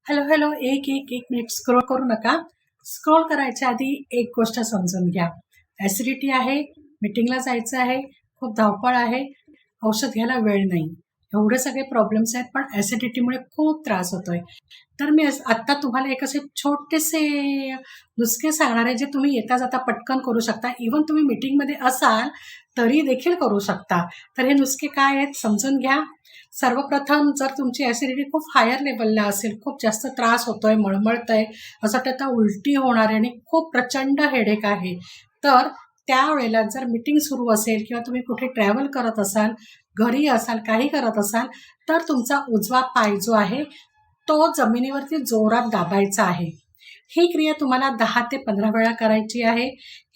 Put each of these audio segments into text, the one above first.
Hello hello, एक minute scroll करू नका. स्क्रोल करायच्या आधी एक गोष्ट समजून घ्या. ॲसिडिटी आहे, मीटिंगला जायचं आहे, खूप धावपळ आहे, औषध घ्यायला वेळ नाही. एवढे सगळे प्रॉब्लेम्स आहेत, पण ॲसिडिटीमुळे खूप त्रास होतोय. तर मी आत्ता तुम्हाला एक असे छोटेसे नुसके सांगणार आहे, जे तुम्ही येता जाता पटकन करू शकता. इव्हन तुम्ही मीटिंगमध्ये असाल तरी देखील करू शकता. तर हे नुसके काय आहेत समजून घ्या. सर्वप्रथम जर तुमची ॲसिडिटी खूप हायर लेवलला असेल, खूप जास्त त्रास होतोय, मळमळतंय, असं वाटतं आता उलटी होणार आहे आणि खूप प्रचंड हेडेक आहे, तर त्यावेळेला जर मीटिंग सुरू असेल किंवा तुम्ही कुठे ट्रॅव्हल करत असाल, घरी असाल, काही करत असाल, तर तुमचा उजवा पाय जो आहे तो जमिनीवरती जोरात दाबायचा आहे. ही क्रिया तुम्हाला 10 ते 15 वेळा करायची आहे.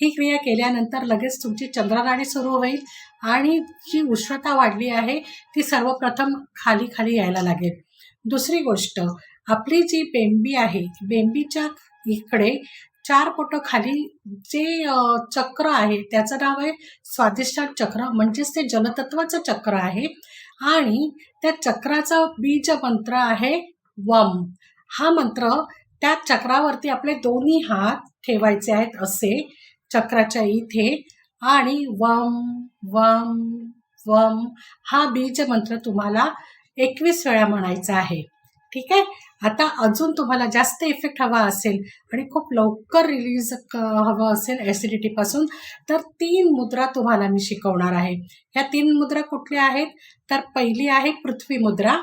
ही क्रिया केल्यानंतर लगेच तुमची चंद्रनाडी सुरू होईल आणि जी उष्णता वाढली आहे ती सर्वप्रथम खाली खाली यायला लागेल. दुसरी गोष्ट, आपली जी बेंबी आहे, बेंबीच्या इकडे 4 बोटं खाली जे चक्र आहे त्याचं नाव आहे स्वाधिष्ठान चक्र, म्हणजेच ते जलतत्वाचं चक्र आहे आणि त्या चक्राचा बीज मंत्र आहे वम. हा मंत्र त्या चक्रावरती आपले दोन्ही हात ठेवायचे आहेत असे चक्राच्या इथे आणि वम वम वम हा बीज मंत्र तुम्हाला 21 वेळा म्हणायचा आहे. ठीक आहे. आता अजून तुम्हाला जास्त इफेक्ट हवा असेल आणि खूप लवकर रिलीज हवं असेल ॲसिडिटीपासून, तर 3 मुद्रा तुम्हाला मी शिकवणार आहे. ह्या 3 मुद्रा कुठल्या आहेत? तर पहिली आहे पृथ्वी मुद्रा.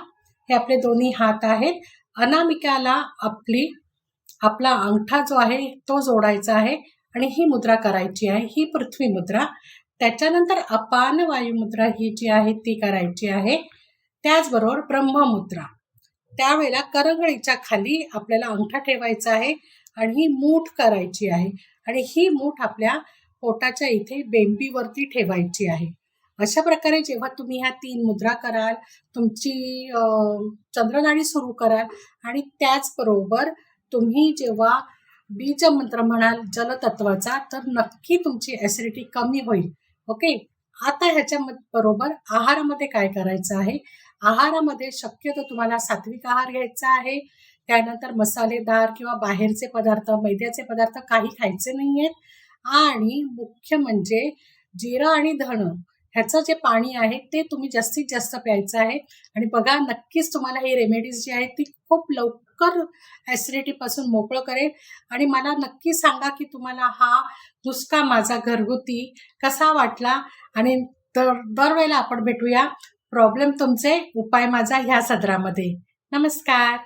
हे आपले दोन्ही हात आहेत. अनामिकाला आपला अंगठा जो आहे तो जोडायचा आहे आणि ही मुद्रा करायची आहे, ही पृथ्वी मुद्रा. त्याच्यानंतर अपान वायू मुद्रा ही जी आहे ती करायची आहे. त्याचबरोबर ब्रह्ममुद्रा. त्यावेळेला करंगळीच्या खाली आपल्याला अंगठा ठेवायचा आहे आणि ही मूठ करायची आहे आणि ही मूठ आपल्या पोटाच्या इथे बेंबीवरती ठेवायची आहे. अशा प्रकारे जेव्हा तुम्ही ह्या 3 मुद्रा कराल, तुमची चंद्रनाडी सुरू कराल आणि त्याचबरोबर तुम्ही जेव्हा बीजमंत्र म्हणाल जलतत्वाचा, तर नक्की तुमची ॲसिडिटी कमी होईल. ओके. आता ह्याच्या बरोबर आहारामध्ये काय करायचं आहे? आहारामध्ये शक्यतो तुम्हाला सात्विक आहार घ्यायचा आहे. त्यानंतर मसालेदार किंवा बाहेरचे पदार्थ, मैद्याचे पदार्थ काही खायचे नाही आहेत आणि मुख्य म्हणजे जिरं आणि धणं ह्याचं जे पाणी आहे ते तुम्ही जास्तीत जास्त प्यायचं आहे. आणि बघा, नक्कीच तुम्हाला ही रेमेडीज जी आहेत ती खूप लवकर ॲसिडिटीपासून मोकळं करेल आणि मला नक्की सांगा की तुम्हाला हा नुसका माझा घरगुती कसा वाटला. आणि दरवेळेला आपण भेटूया प्रॉब्लेम तुमचे, उपाय माझा ह्या सदरामध्ये. नमस्कार.